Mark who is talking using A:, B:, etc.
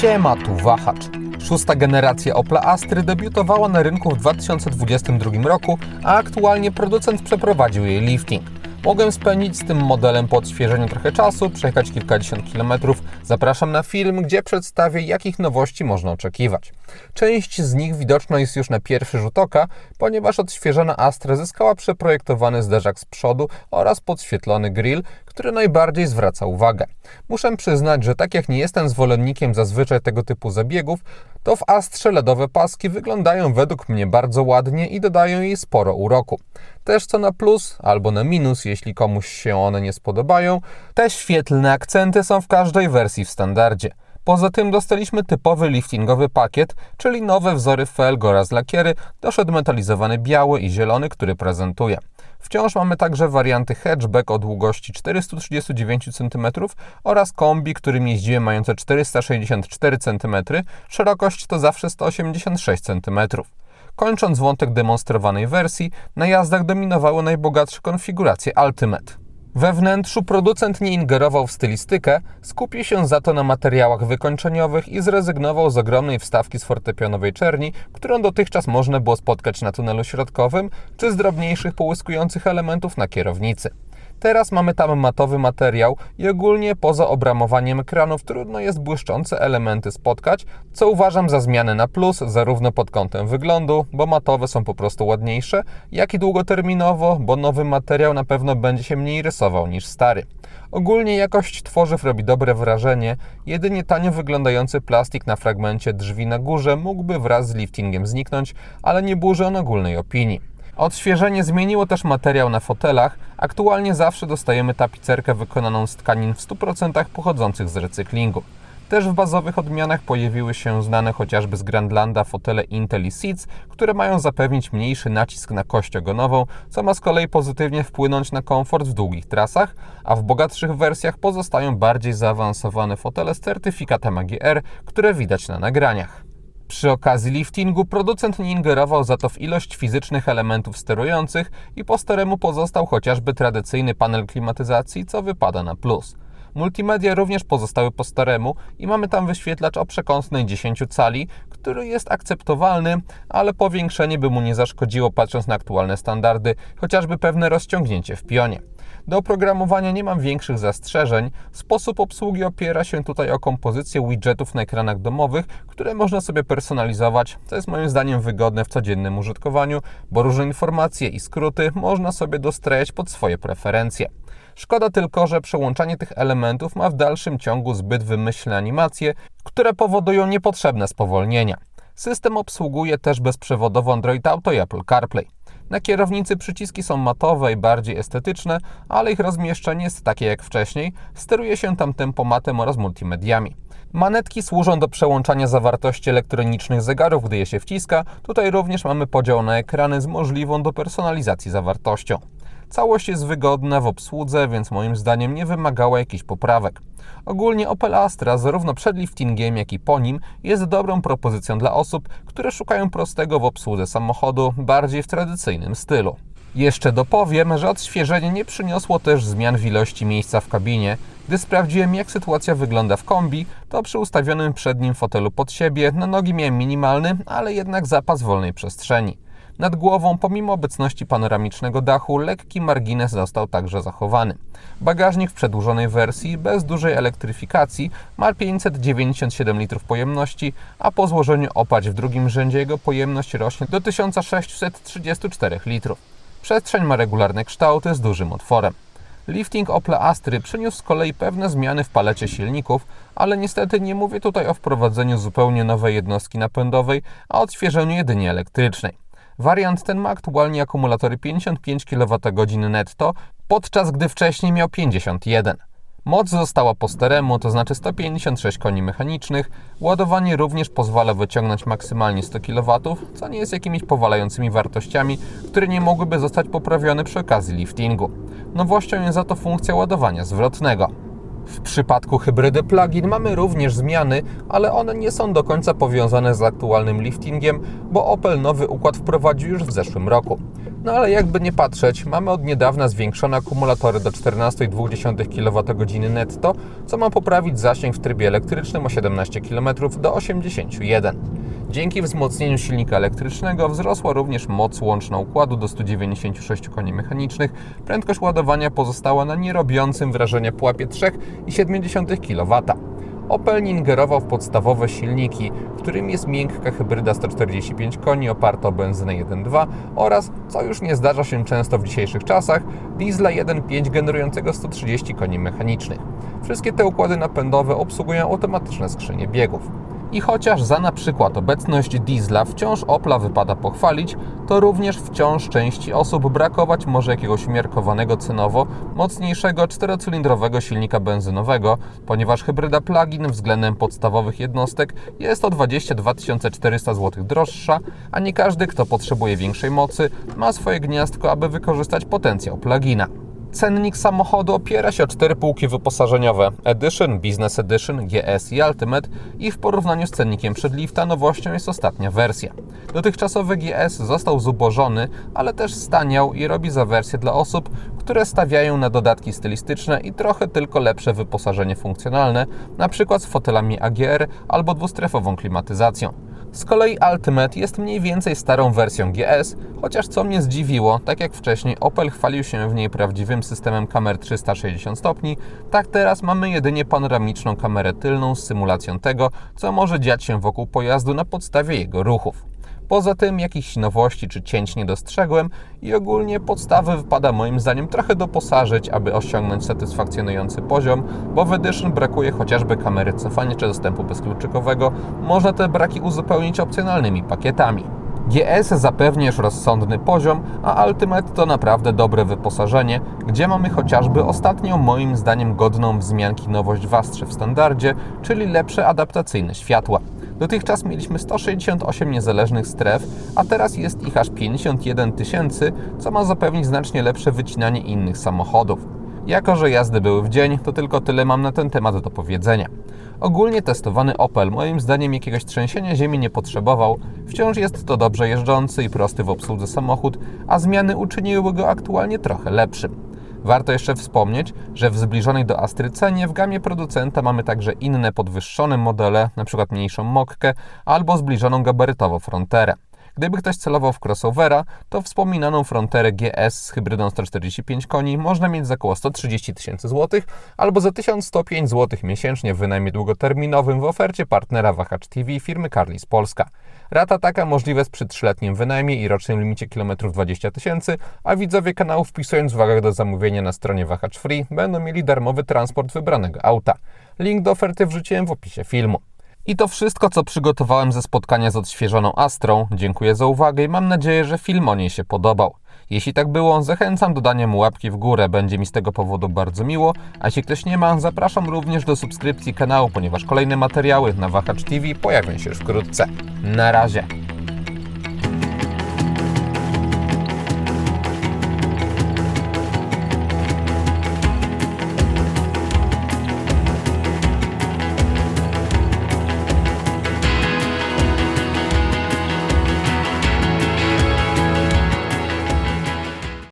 A: Siema, tu Wahacz. Szósta generacja Opla Astry debiutowała na rynku w 2022 roku, a aktualnie producent przeprowadził jej lifting. Mogłem spędzić z tym modelem po odświeżeniu trochę czasu, przejechać kilkadziesiąt kilometrów. Zapraszam na film, gdzie przedstawię, jakich nowości można oczekiwać. Część z nich widoczna jest już na pierwszy rzut oka, ponieważ odświeżona Astra zyskała przeprojektowany zderzak z przodu oraz podświetlony grill, który najbardziej zwraca uwagę. Muszę przyznać, że tak jak nie jestem zwolennikiem zazwyczaj tego typu zabiegów, to w Astrze LEDowe paski wyglądają według mnie bardzo ładnie i dodają jej sporo uroku. Też co na plus albo na minus, jeśli komuś się one nie spodobają, te świetlne akcenty są w każdej wersji w standardzie. Poza tym dostaliśmy typowy liftingowy pakiet, czyli nowe wzory felg oraz lakiery, doszedł metalizowany biały i zielony, który prezentuje. Wciąż mamy także warianty hatchback o długości 439 cm oraz kombi, którym jeździłem, mające 464 cm, szerokość to zawsze 186 cm. Kończąc wątek demonstrowanej wersji, na jazdach dominowały najbogatsze konfiguracje Ultimate. We wnętrzu producent nie ingerował w stylistykę, skupił się za to na materiałach wykończeniowych i zrezygnował z ogromnej wstawki z fortepianowej czerni, którą dotychczas można było spotkać na tunelu środkowym, czy z drobniejszych połyskujących elementów na kierownicy. Teraz mamy tam matowy materiał i ogólnie poza obramowaniem ekranów trudno jest błyszczące elementy spotkać, co uważam za zmianę na plus, zarówno pod kątem wyglądu, bo matowe są po prostu ładniejsze, jak i długoterminowo, bo nowy materiał na pewno będzie się mniej rysował niż stary. Ogólnie jakość tworzyw robi dobre wrażenie, jedynie tanio wyglądający plastik na fragmencie drzwi na górze mógłby wraz z liftingiem zniknąć, ale nie burzy on ogólnej opinii. Odświeżenie zmieniło też materiał na fotelach. Aktualnie zawsze dostajemy tapicerkę wykonaną z tkanin w 100% pochodzących z recyklingu. Też w bazowych odmianach pojawiły się znane chociażby z Grandlanda fotele IntelliSeats, które mają zapewnić mniejszy nacisk na kość ogonową, co ma z kolei pozytywnie wpłynąć na komfort w długich trasach, a w bogatszych wersjach pozostają bardziej zaawansowane fotele z certyfikatem AGR, które widać na nagraniach. Przy okazji liftingu producent nie ingerował za to w ilość fizycznych elementów sterujących i po staremu pozostał chociażby tradycyjny panel klimatyzacji, co wypada na plus. Multimedia również pozostały po staremu i mamy tam wyświetlacz o przekątnej 10 cali, który jest akceptowalny, ale powiększenie by mu nie zaszkodziło patrząc na aktualne standardy, chociażby pewne rozciągnięcie w pionie. Do oprogramowania nie mam większych zastrzeżeń. Sposób obsługi opiera się tutaj o kompozycję widgetów na ekranach domowych, które można sobie personalizować, co jest moim zdaniem wygodne w codziennym użytkowaniu, bo różne informacje i skróty można sobie dostrajać pod swoje preferencje. Szkoda tylko, że przełączanie tych elementów ma w dalszym ciągu zbyt wymyślne animacje, które powodują niepotrzebne spowolnienia. System obsługuje też bezprzewodowo Android Auto i Apple CarPlay. Na kierownicy przyciski są matowe i bardziej estetyczne, ale ich rozmieszczenie jest takie jak wcześniej, steruje się tam tempomatem oraz multimediami. Manetki służą do przełączania zawartości elektronicznych zegarów, gdy je się wciska. Tutaj również mamy podział na ekrany z możliwą do personalizacji zawartością. Całość jest wygodna w obsłudze, więc moim zdaniem nie wymagała jakichś poprawek. Ogólnie Opel Astra zarówno przed liftingiem, jak i po nim jest dobrą propozycją dla osób, które szukają prostego w obsłudze samochodu, bardziej w tradycyjnym stylu. Jeszcze dopowiem, że odświeżenie nie przyniosło też zmian w ilości miejsca w kabinie. Gdy sprawdziłem, jak sytuacja wygląda w kombi, to przy ustawionym przed nim fotelu pod siebie na nogi miałem minimalny, ale jednak zapas wolnej przestrzeni. Nad głową, pomimo obecności panoramicznego dachu, lekki margines został także zachowany. Bagażnik w przedłużonej wersji, bez dużej elektryfikacji, ma 597 litrów pojemności, a po złożeniu opadź w drugim rzędzie jego pojemność rośnie do 1634 litrów. Przestrzeń ma regularne kształty z dużym otworem. Lifting Opla Astry przyniósł z kolei pewne zmiany w palecie silników, ale niestety nie mówię tutaj o wprowadzeniu zupełnie nowej jednostki napędowej, a odświeżeniu jedynie elektrycznej. Wariant ten ma aktualnie akumulatory 55 kWh netto, podczas gdy wcześniej miał 51. Moc została po staremu, to znaczy 156 koni mechanicznych. Ładowanie również pozwala wyciągnąć maksymalnie 100 kW, co nie jest jakimiś powalającymi wartościami, które nie mogłyby zostać poprawione przy okazji liftingu. Nowością jest za to funkcja ładowania zwrotnego. W przypadku hybrydy plug-in mamy również zmiany, ale one nie są do końca powiązane z aktualnym liftingiem, bo Opel nowy układ wprowadził już w zeszłym roku. No ale jakby nie patrzeć, mamy od niedawna zwiększone akumulatory do 14,2 kWh netto, co ma poprawić zasięg w trybie elektrycznym o 17 km do 81. Dzięki wzmocnieniu silnika elektrycznego wzrosła również moc łączna układu do 196 koni mechanicznych, prędkość ładowania pozostała na nierobiącym wrażenia pułapie 3,7 kW. Opel nie ingerował w podstawowe silniki, którym jest miękka hybryda 145 koni oparta o benzynę 1.2 oraz, co już nie zdarza się często w dzisiejszych czasach, diesla 1.5 generującego 130 koni mechanicznych. Wszystkie te układy napędowe obsługują automatyczne skrzynie biegów. I chociaż za na przykład obecność diesla wciąż Opla wypada pochwalić, to również wciąż części osób brakować może jakiegoś umiarkowanego cenowo mocniejszego czterocylindrowego silnika benzynowego, ponieważ hybryda plug-in względem podstawowych jednostek jest o 22 400 zł droższa, a nie każdy, kto potrzebuje większej mocy, ma swoje gniazdko, aby wykorzystać potencjał plug-ina. Cennik samochodu opiera się o 4 półki wyposażeniowe Edition, Business Edition, GS i Ultimate i w porównaniu z cennikiem przedlifta nowością jest ostatnia wersja. Dotychczasowy GS został zubożony, ale też staniał i robi za wersję dla osób, które stawiają na dodatki stylistyczne i trochę tylko lepsze wyposażenie funkcjonalne, np. z fotelami AGR albo dwustrefową klimatyzacją. Z kolei Ultimate jest mniej więcej starą wersją GS, chociaż co mnie zdziwiło, tak jak wcześniej Opel chwalił się w niej prawdziwym systemem kamer 360 stopni, tak teraz mamy jedynie panoramiczną kamerę tylną z symulacją tego, co może dziać się wokół pojazdu na podstawie jego ruchów. Poza tym jakichś nowości czy cięć nie dostrzegłem i ogólnie podstawy wypada moim zdaniem trochę doposażyć, aby osiągnąć satysfakcjonujący poziom, bo w Edition brakuje chociażby kamery cofania czy dostępu bezkluczykowego, można te braki uzupełnić opcjonalnymi pakietami. GS zapewnia już rozsądny poziom, a Ultimate to naprawdę dobre wyposażenie, gdzie mamy chociażby ostatnią moim zdaniem godną wzmianki nowość w Astrze w standardzie, czyli lepsze adaptacyjne światła. Dotychczas mieliśmy 168 niezależnych stref, a teraz jest ich aż 51 000, co ma zapewnić znacznie lepsze wycinanie innych samochodów. Jako że jazdy były w dzień, to tylko tyle mam na ten temat do powiedzenia. Ogólnie testowany Opel moim zdaniem jakiegoś trzęsienia ziemi nie potrzebował, wciąż jest to dobrze jeżdżący i prosty w obsłudze samochód, a zmiany uczyniły go aktualnie trochę lepszym. Warto jeszcze wspomnieć, że w zbliżonej do Astry cenie w gamie producenta mamy także inne podwyższone modele, np. mniejszą Mokkę albo zbliżoną gabarytowo Fronterę. Gdyby ktoś celował w crossovera, to wspominaną Fronterę GS z hybrydą 145 koni można mieć za około 130 000 zł albo za 1105 zł miesięcznie w wynajmie długoterminowym w ofercie partnera Wahacz TV firmy Carlis Polska. Rata taka możliwa jest przy 3-letnim wynajmie i rocznym limicie kilometrów 20 000, a widzowie kanału wpisując w uwagach do zamówienia na stronie Wahacz Free będą mieli darmowy transport wybranego auta. Link do oferty wrzuciłem w opisie filmu. I to wszystko, co przygotowałem ze spotkania z odświeżoną Astrą. Dziękuję za uwagę i mam nadzieję, że film o niej się podobał. Jeśli tak było, zachęcam do dania mu łapki w górę, będzie mi z tego powodu bardzo miło, a jeśli ktoś nie ma, zapraszam również do subskrypcji kanału, ponieważ kolejne materiały na Wahacz TV pojawią się już wkrótce. Na razie!